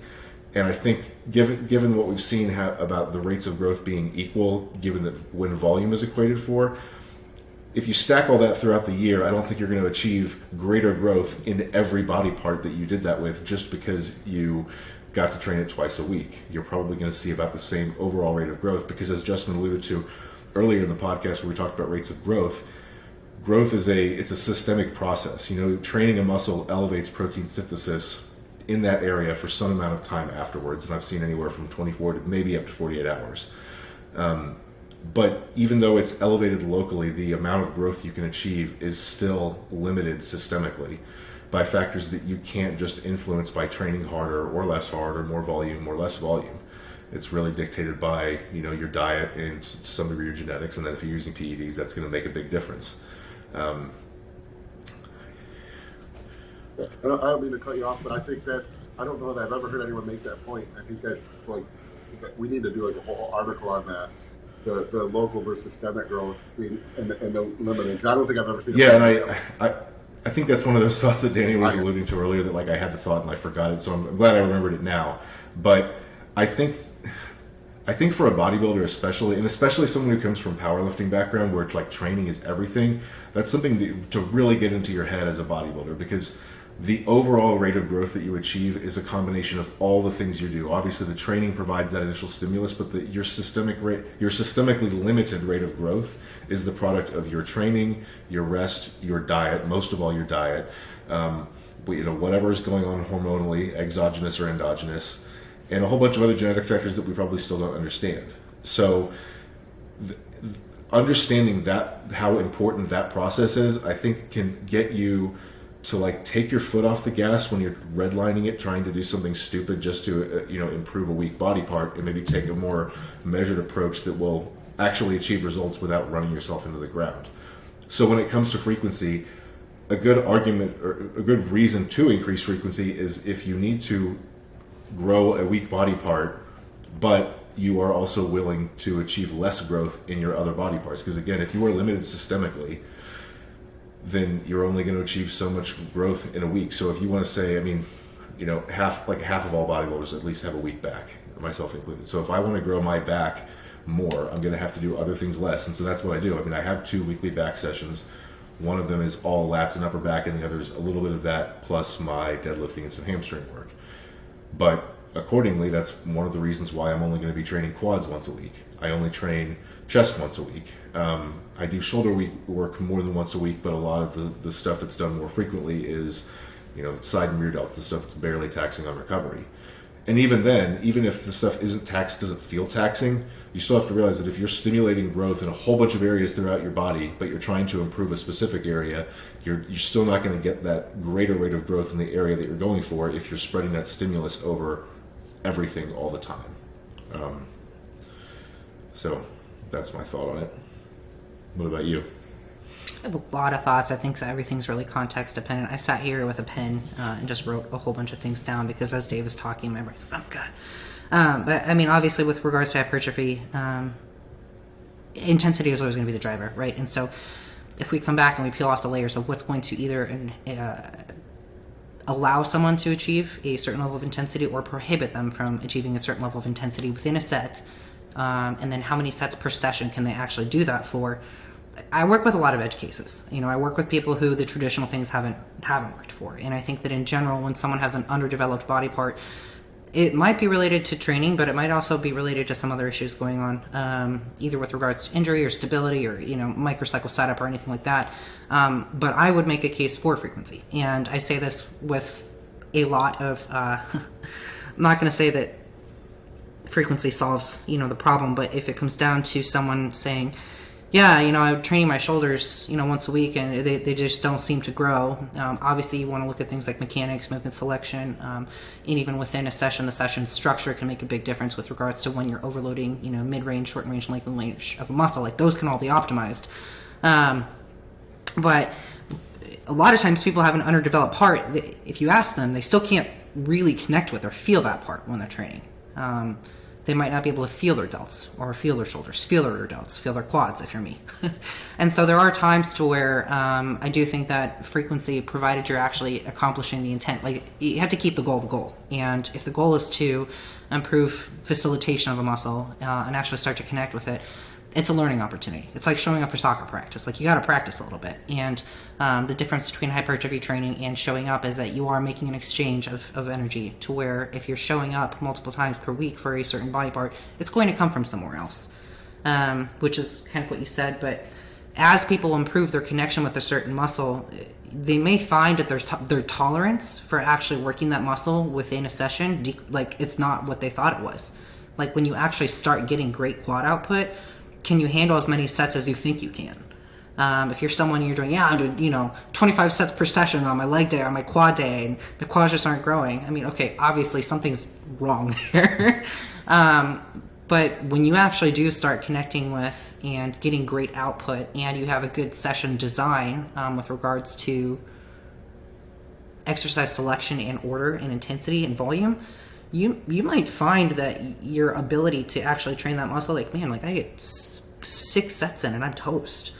And I think given what we've seen about the rates of growth being equal, given that when volume is equated for, if you stack all that throughout the year, I don't think you're going to achieve greater growth in every body part that you did that with just because you got to train it twice a week. You're probably going to see about the same overall rate of growth, because as Justin alluded to earlier in the podcast where we talked about rates of growth is it's a systemic process. Training a muscle elevates protein synthesis in that area for some amount of time afterwards, and I've seen anywhere from 24 to maybe up to 48 hours. But even though it's elevated locally, the amount of growth you can achieve is still limited systemically by factors that you can't just influence by training harder or less hard, or more volume or less volume. It's really dictated by your diet and to some degree your genetics, and then if you're using PEDs, that's going to make a big difference. I don't mean to cut you off, but I think I don't know that I've ever heard anyone make that point. I think that's we need to do a whole article on that. The local versus systemic growth and the limiting. I don't think I've ever seen. Yeah, and I think that's one of those thoughts that Danny was alluding to earlier, that I had the thought and I forgot it, so I'm glad I remembered it now. But I think for a bodybuilder especially someone who comes from powerlifting background where it's like training is everything, that's something to really get into your head as a bodybuilder, because the overall rate of growth that you achieve is a combination of all the things you do. Obviously, the training provides that initial stimulus, but your systemically limited rate of growth is the product of your training, your rest, your diet, most of all your diet, whatever is going on hormonally, exogenous or endogenous, and a whole bunch of other genetic factors that we probably still don't understand. So understanding how important that process is, I think can get you to take your foot off the gas when you're redlining it, trying to do something stupid just to improve a weak body part, and maybe take a more measured approach that will actually achieve results without running yourself into the ground. So when it comes to frequency, a good argument or a good reason to increase frequency is if you need to grow a weak body part, but you are also willing to achieve less growth in your other body parts. Because again, if you are limited systemically, then you're only going to achieve so much growth in a week. So if you want to say, half of all bodybuilders at least have a weak back, myself included. So if I want to grow my back more, I'm going to have to do other things less. And so that's what I do. I have 2 weekly back sessions. One of them is all lats and upper back, and the other is a little bit of that plus my deadlifting and some hamstring work. But accordingly, that's one of the reasons why I'm only going to be training quads once a week. I only train chest once a week. I do shoulder work more than once a week, but a lot of the stuff that's done more frequently is, side and rear delts, the stuff that's barely taxing on recovery. And even then, even if the stuff doesn't feel taxing, you still have to realize that if you're stimulating growth in a whole bunch of areas throughout your body, but you're trying to improve a specific area, you're still not going to get that greater rate of growth in the area that you're going for if you're spreading that stimulus over everything all the time. So that's my thought on it. What about you? I have a lot of thoughts. I think that everything's really context dependent. I sat here with a pen and just wrote a whole bunch of things down because as Dave was talking, my brain's like, oh God. But I mean, obviously with regards to hypertrophy, intensity is always going to be the driver, right? And so if we come back and we peel off the layers of what's going to either allow someone to achieve a certain level of intensity or prohibit them from achieving a certain level of intensity within a set, and then how many sets per session can they actually do that for. I work with a lot of edge cases. I work with people who the traditional things haven't worked for. And I think that in general, when someone has an underdeveloped body part, it might be related to training, but it might also be related to some other issues going on, either with regards to injury or stability or, microcycle setup or anything like that. But I would make a case for frequency. And I say this with a lot of, I'm not going to say that frequency solves, the problem, but if it comes down to someone saying, yeah, I'm training my shoulders, once a week and they just don't seem to grow. Obviously, you want to look at things like mechanics, movement selection, and even within a session, the session structure can make a big difference with regards to when you're overloading, mid-range, short-range, length, and range of a muscle. Like, those can all be optimized. But a lot of times people have an underdeveloped part. If you ask them, they still can't really connect with or feel that part when they're training. They might not be able to feel their delts or feel their shoulders, feel their delts, feel their quads if you're me. And so there are times to where I do think that frequency, provided you're actually accomplishing the intent, like you have to keep the goal. And if the goal is to improve facilitation of a muscle and actually start to connect with it, it's a learning opportunity. It's like showing up for soccer practice. Like, you got to practice a little bit. And the difference between hypertrophy training and showing up is that you are making an exchange of energy, to where if you're showing up multiple times per week for a certain body part, it's going to come from somewhere else, which is kind of what you said. But as people improve their connection with a certain muscle, they may find that their tolerance for actually working that muscle within a session, like, it's not what they thought it was. Like, when you actually start getting great quad output, can you handle as many sets as you think you can? If you're someone you're doing, I'm doing, 25 sets per session on my leg day, on my quad day, and the quads just aren't growing. I mean, okay, obviously something's wrong there. But when you actually do start connecting with and getting great output, and you have a good session design with regards to exercise selection and order and intensity and volume, you might find that your ability to actually train that muscle, like, man, like, I get 6 sets in and I'm toast.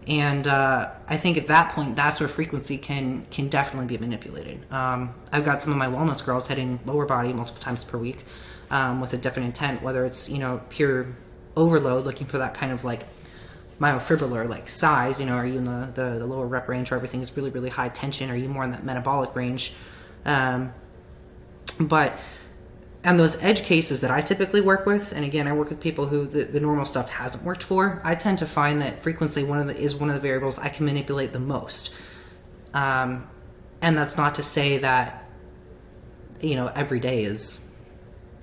And I think at that point, that's where frequency can definitely be manipulated. I've got some of my wellness girls hitting lower body multiple times per week with a different intent, whether it's, pure overload, looking for that kind of like myofibrillar like size, are you in the lower rep range where everything is really, really high tension? Are you more in that metabolic range? And those edge cases that I typically work with, and again, I work with people who the normal stuff hasn't worked for, I tend to find that frequency is one of the variables I can manipulate the most. And that's not to say that, every day is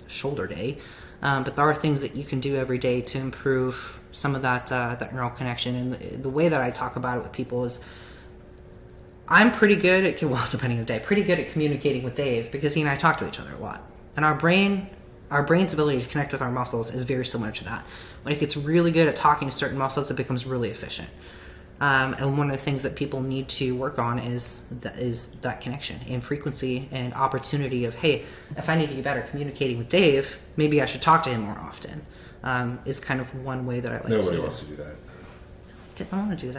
shoulder day, but there are things that you can do every day to improve some of that neural connection. And the way that I talk about it with people is, I'm pretty good at, depending on the day, pretty good at communicating with Dave, because he and I talk to each other a lot. And our brain's ability to connect with our muscles is very similar to that. When it gets really good at talking to certain muscles, it becomes really efficient. And one of the things that people need to work on is that connection and frequency and opportunity of, hey, if I need to get better communicating with Dave, maybe I should talk to him more often, is kind of one way that I like to see it. Nobody wants to do that. I want to do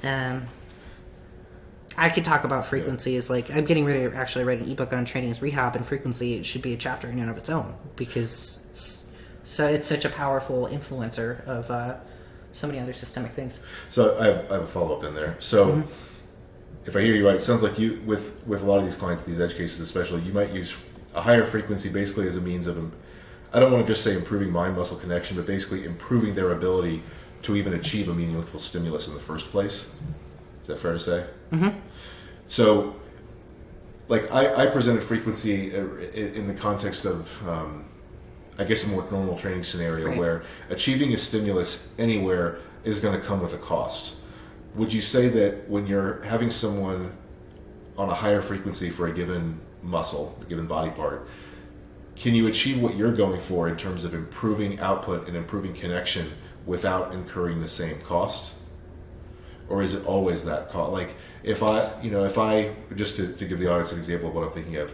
that. I could talk about frequency as like, I'm getting ready to actually write an ebook on training as rehab, and frequency, it should be a chapter in and of its own, because it's such a powerful influencer of so many other systemic things. So I have a follow-up in there. So if I hear you right, it sounds like you, with a lot of these clients, these edge cases especially, you might use a higher frequency basically as a means of, I don't want to just say improving mind-muscle connection, but basically improving their ability to even achieve a meaningful stimulus in the first place. Is that fair to say? Mm-hmm. So like I presented frequency in the context of, I guess, a more normal training scenario Right. where achieving a stimulus anywhere is going to come with a cost. Would you say that when you're having someone on a higher frequency for a given muscle, a given body part, can you achieve what you're going for in terms of improving output and improving connection without incurring the same cost? Or is it always that cost? Like if I just to give the audience an example of what I'm thinking of,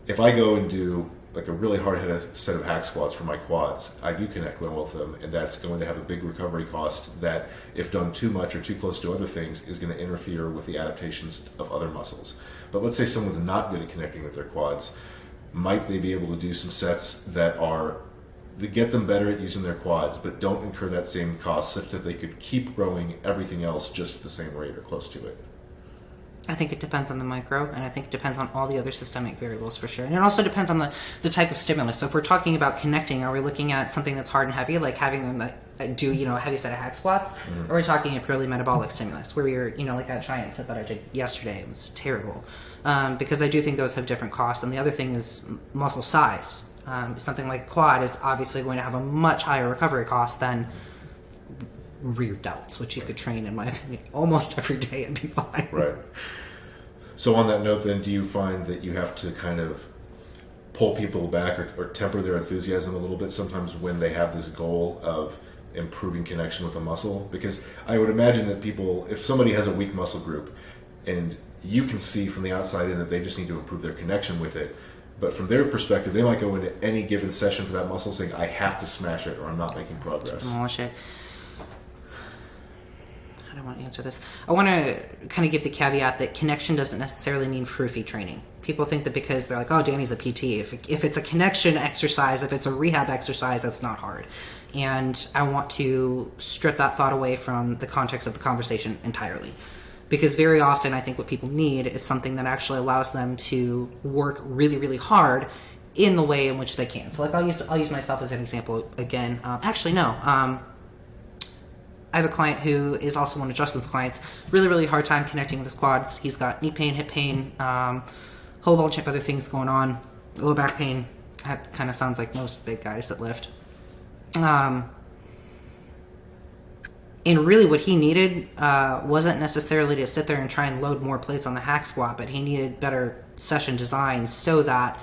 if I go and do like a really hard set of hack squats for my quads, I do connect well with them, and that's going to have a big recovery cost that, if done too much or too close to other things, is going to interfere with the adaptations of other muscles. But let's say someone's not good at connecting with their quads. Might they be able to do some sets that get them better at using their quads, but don't incur that same cost, such that they could keep growing everything else just at the same rate or close to it? I think it depends on the micro, and I think it depends on all the other systemic variables for sure. And it also depends on the type of stimulus. So if we're talking about connecting, are we looking at something that's hard and heavy, like having them do a heavy set of hack squats, or are we talking a purely metabolic stimulus, where you're like that giant set that I did yesterday? It was terrible, because I do think those have different costs. And the other thing is muscle size. Something like quad is obviously going to have a much higher recovery cost than rear delts, which you could train, in my opinion, almost every day and be fine. Right. So on that note, then, do you find that you have to kind of pull people back or temper their enthusiasm a little bit sometimes when they have this goal of improving connection with a muscle? Because I would imagine that people, if somebody has a weak muscle group and you can see from the outside in that they just need to improve their connection with it, but from their perspective, they might go into any given session for that muscle saying, I have to smash it or I'm not making progress. Demolish it. I don't want to answer this. I want to kind of give the caveat that connection doesn't necessarily mean froofy training. People think that because they're like, oh, Danny's a PT, if it's a connection exercise, if it's a rehab exercise, that's not hard. And I want to strip that thought away from the context of the conversation entirely. Because very often I think what people need is something that actually allows them to work really, really hard in the way in which they can. So like I'll use myself as an example again. I have a client who is also one of Justin's clients. Really, really hard time connecting with his quads. He's got knee pain, hip pain, whole bunch of other things going on. Low back pain. That kind of sounds like most big guys that lift. And really what he needed wasn't necessarily to sit there and try and load more plates on the hack squat, but he needed better session design so that,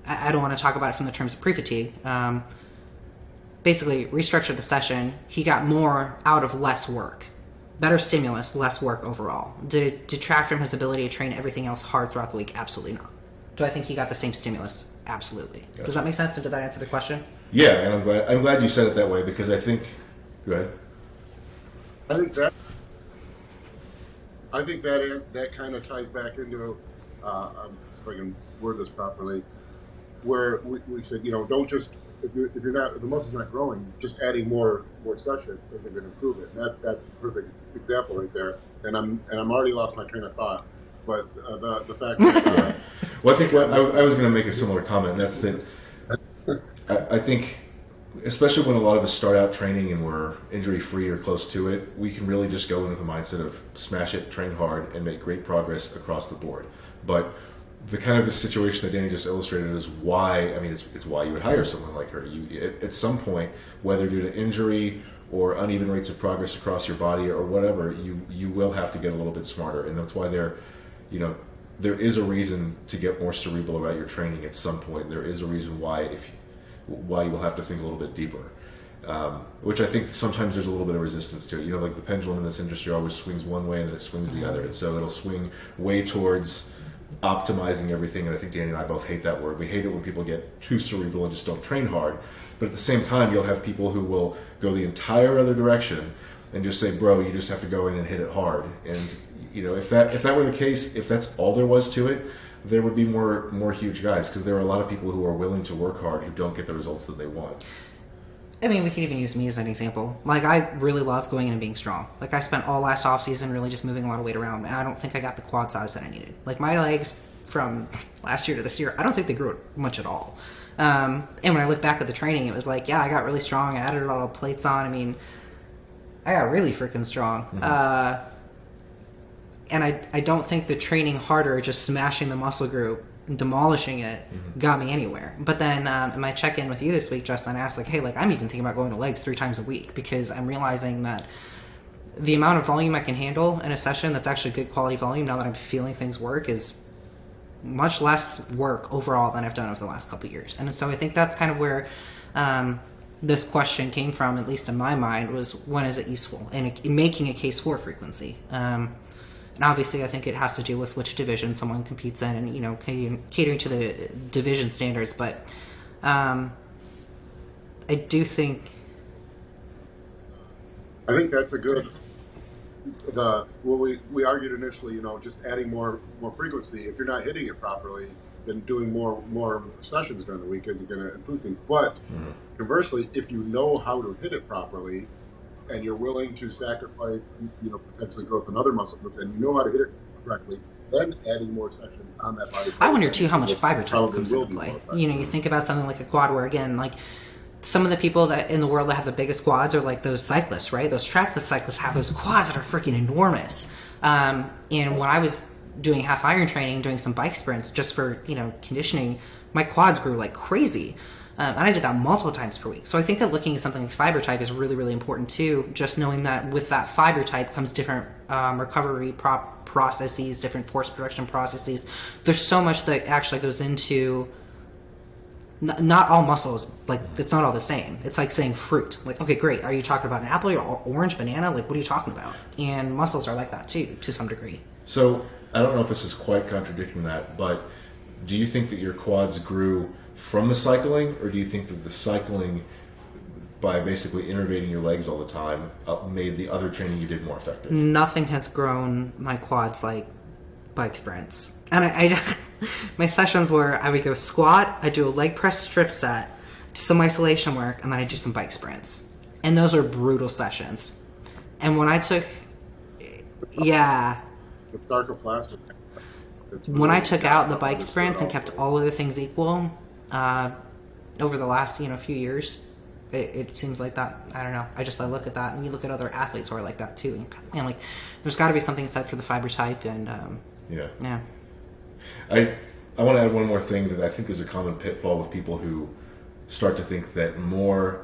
I don't want to talk about it from the terms of pre-fatigue, basically restructure the session. He got more out of less work. Better stimulus, less work overall. Did it detract from his ability to train everything else hard throughout the week? Absolutely not. Do I think he got the same stimulus? Absolutely. Gotcha. Does that make sense? Or did that answer the question? Yeah, and I'm glad you said it that way, because I think... Go ahead. I think that kind of ties back into, if I can word this properly, where we said, don't just, if you're not, if the muscle's not growing, just adding more sessions isn't going to improve it. And that's a perfect example right there. And I'm already lost my train of thought. But the fact that well, I think I was going to make a similar comment. And that's that. I think, especially when a lot of us start out training and we're injury free or close to it, we can really just go into the mindset of smash it, train hard, and make great progress across the board. But the kind of a situation that Danny just illustrated is why, I mean, it's why you would hire someone like her. At some point, whether due to injury or uneven rates of progress across your body or whatever, you will have to get a little bit smarter. And that's why there is a reason to get more cerebral about your training at some point. There is a reason why you will have to think a little bit deeper. Which I think sometimes there's a little bit of resistance to it. Like the pendulum in this industry always swings one way and then it swings the other. And so it'll swing way towards optimizing everything, and I think Danny and I both hate that word. We hate it when people get too cerebral and just don't train hard. But at the same time, you'll have people who will go the entire other direction and just say, bro, you just have to go in and hit it hard. And if that were the case, if that's all there was to it, there would be more huge guys, because there are a lot of people who are willing to work hard who don't get the results that they want. I mean, we can even use me as an example. Like, I really love going in and being strong. Like, I spent all last offseason really just moving a lot of weight around, and I don't think I got the quad size that I needed. Like, my legs from last year to this year, I don't think they grew much at all. And when I look back at the training, it was like, yeah, I got really strong. I added a lot of plates on. I mean, I got really freaking strong. Mm-hmm. and I don't think the training harder, just smashing the muscle group, demolishing it, got me anywhere. But then in my check-in with you this week, Justin, I asked like, hey, like I'm even thinking about going to legs 3 times a week, because I'm realizing that the amount of volume I can handle in a session that's actually good quality volume, now that I'm feeling things work, is much less work overall than I've done over the last couple of years. And so I think that's kind of where this question came from, at least in my mind, was when is it useful, and making a case for frequency. And obviously I think it has to do with which division someone competes in, and, you know, catering to the division standards. But I do think... I think that's a good... we argued initially, you know, just adding more frequency. If you're not hitting it properly, then doing more sessions during the week isn't going to improve things. But conversely, if you know how to hit it properly, and you're willing to sacrifice, you know, potentially growth in other muscle groups, and you know how to hit it correctly, then adding more sessions on that body. I wonder too how much fiber type comes into play. You know, you think about something like a quad, where again, like some of the people that in the world that have the biggest quads are like those cyclists, right? Those trackless cyclists have those quads that are freaking enormous. And when I was doing half iron training, doing some bike sprints just for, you know, conditioning, my quads grew like crazy. And I did that multiple times per week. So I think that looking at something like fiber type is really, really important too. Just knowing that with that fiber type comes different recovery processes, different force production processes. There's so much that actually goes into... Not all muscles, like, it's not all the same. It's like saying fruit. Like, okay, great. Are you talking about an apple or orange, banana? Like, what are you talking about? And muscles are like that too, to some degree. So I don't know if this is quite contradicting that, but do you think that your quads grew from the cycling, or do you think that the cycling, by basically innervating your legs all the time, made the other training you did more effective? Nothing has grown my quads like bike sprints. And I my sessions where I would go squat, I'd do a leg press strip set, do some isolation work, and then I'd do some bike sprints. And those are brutal sessions. And when I took, The sarcoplasmic. When I took out the bike sprints and kept all other things equal, over the last, you know, few years, it seems like that, I don't know, I look at that, and you look at other athletes who are like that too, and like, there's got to be something said for the fiber type, and yeah. I want to add one more thing that I think is a common pitfall with people who start to think that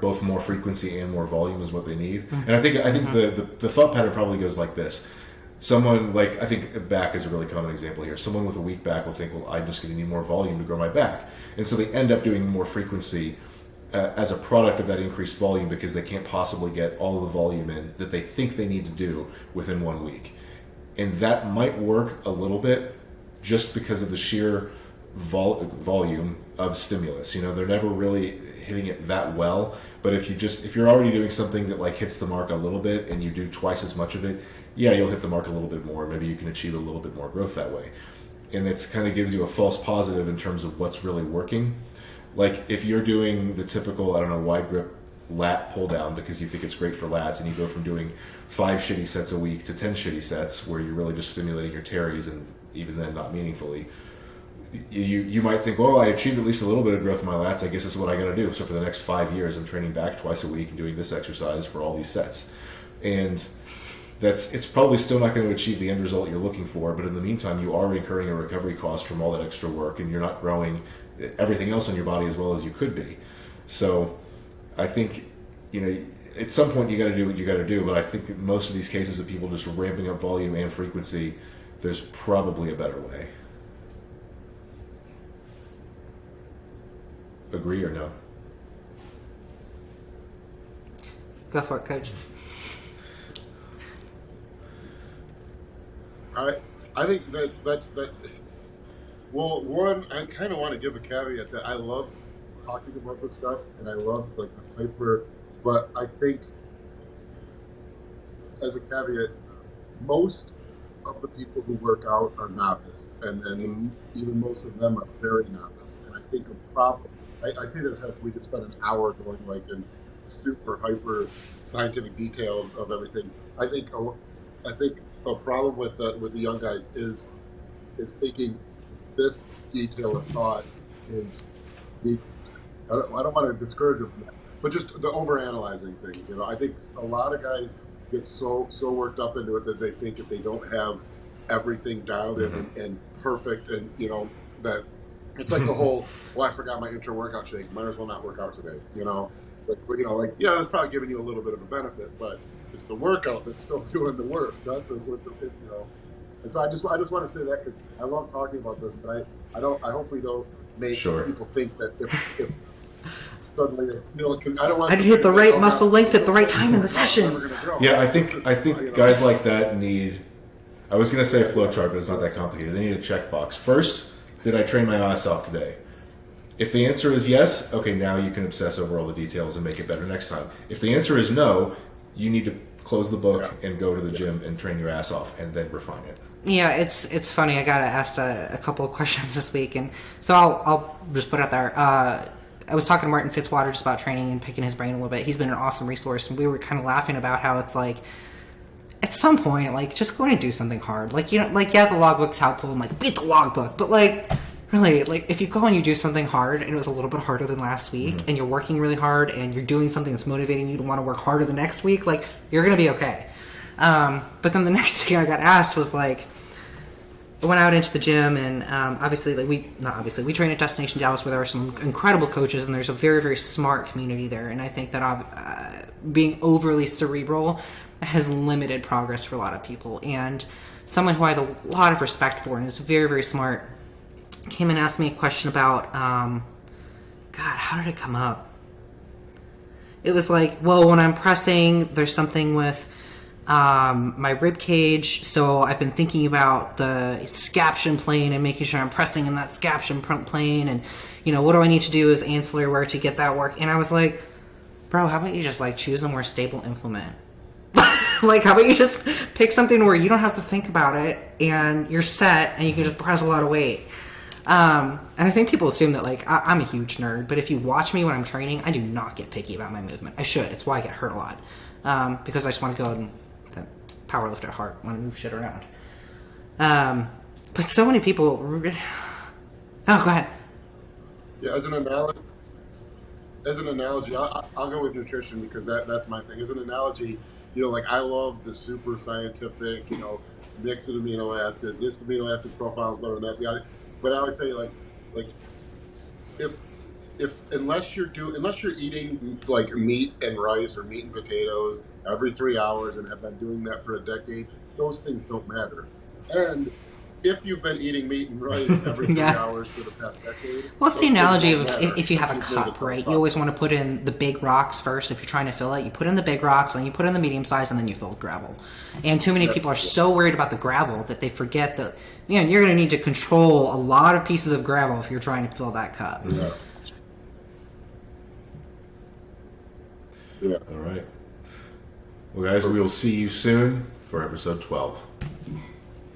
both more frequency and more volume is what they need. And I think the thought pattern probably goes like this. Someone, like, I think back is a really common example here. Someone with a weak back will think, well, I'm just going to need more volume to grow my back. And so they end up doing more frequency as a product of that increased volume, because they can't possibly get all of the volume in that they think they need to do within 1 week. And that might work a little bit just because of the sheer volume of stimulus. You know, they're never really hitting it that well. But if you're already doing something that like hits the mark a little bit, and you do twice as much of it, yeah, you'll hit the mark a little bit more. Maybe you can achieve a little bit more growth that way. And it's kind of gives you a false positive in terms of what's really working. Like if you're doing the typical, I don't know, wide grip lat pull down because you think it's great for lats, and you go from doing 5 shitty sets a week to 10 shitty sets where you're really just stimulating your teres, and even then not meaningfully, you might think, well, I achieved at least a little bit of growth in my lats, I guess this is what I got to do. So for the next 5 years, I'm training back twice a week and doing this exercise for all these sets. And it's probably still not going to achieve the end result you're looking for, but in the meantime, you are incurring a recovery cost from all that extra work, and you're not growing everything else in your body as well as you could be. So I think, you know, at some point you got to do what you got to do, but I think that most of these cases of people just ramping up volume and frequency, there's probably a better way. Agree or no? Go for it, Coach. I think that's. Well, one, I kind of want to give a caveat that I love talking about this stuff, and I love like the hyper, but I think as a caveat, most of the people who work out are novice, and then even most of them are very novice. And I think a problem, I say this after we just spent an hour going like in super hyper scientific detail of everything. I think a problem with the young guys is thinking this detail of thought is I don't want to discourage them from that, but just the overanalyzing thing. You know, I think a lot of guys get so worked up into it that they think if they don't have everything dialed in and perfect, and you know that it's like the whole, well, I forgot my intra workout shake, might as well not work out today, you know. Like, you know, like, yeah, that's probably giving you a little bit of a benefit, but it's the workout that's still doing the work, not the, you know. And so I just want to say that, because I love talking about this, but I hope we don't make people think that if suddenly, you know, because I don't want. I didn't hit the right muscle length at the right time in the session. Yeah, I think guys like that need. I was going to say a flow chart, but it's not that complicated. They need a checkbox. First, did I train my ass off today? If the answer is yes, okay, now you can obsess over all the details and make it better next time. If the answer is no, you need to close the book and go to the gym and train your ass off and then refine it. Yeah, it's funny. I got asked a couple of questions this week, and so I'll just put it out there. I was talking to Martin Fitzwater just about training and picking his brain a little bit. He's been an awesome resource, and we were kind of laughing about how it's like, at some point, like, just go and do something hard. Like, you know, like, yeah, the logbook's helpful and, like, beat the logbook. But, like, really, like, if you go and you do something hard and it was a little bit harder than last week and you're working really hard and you're doing something that's motivating you to want to work harder the next week, like, you're going to be okay. But then the next thing I got asked was, like, I went out into the gym and obviously, like, we train at Destination Dallas where there are some incredible coaches and there's a very, very smart community there. And I think that being overly cerebral has limited progress for a lot of people. And someone who I have a lot of respect for and is very, very smart came and asked me a question about, God, how did it come up? It was like, well, when I'm pressing, there's something with my rib cage, so I've been thinking about the scaption plane and making sure I'm pressing in that scaption plane, and, you know, what do I need to do as ancillary work to get that work? And I was like, bro, how about you just, like, choose a more stable implement? Like, how about you just pick something where you don't have to think about it and you're set and you can just press a lot of weight. And I think people assume that, like, I'm a huge nerd, but if you watch me when I'm training, I do not get picky about my movement. I should. It's why I get hurt a lot. Because I just want to go and powerlift at heart, want to move shit around. But so many people... Oh, go ahead. Yeah, as an analogy, I'll go with nutrition because that's my thing. As an analogy, you know, like, I love the super scientific, you know, mix of amino acids. This amino acid profile is better than that. But I always say, like if unless you're eating, like, meat and rice or meat and potatoes every 3 hours and have been doing that for a decade, those things don't matter. And if you've been eating meat and rice every 3 hours for the past decade... Well, it's the analogy of if you have a cup, right? You always want to put in the big rocks first if you're trying to fill it. You put in the big rocks, then you put in the medium size, and then you fill with gravel. And too many people are so worried about the gravel that they forget that, you know, you're going to need to control a lot of pieces of gravel if you're trying to fill that cup. Yeah. Yeah. All right. Well, guys, we will see you soon for episode 12.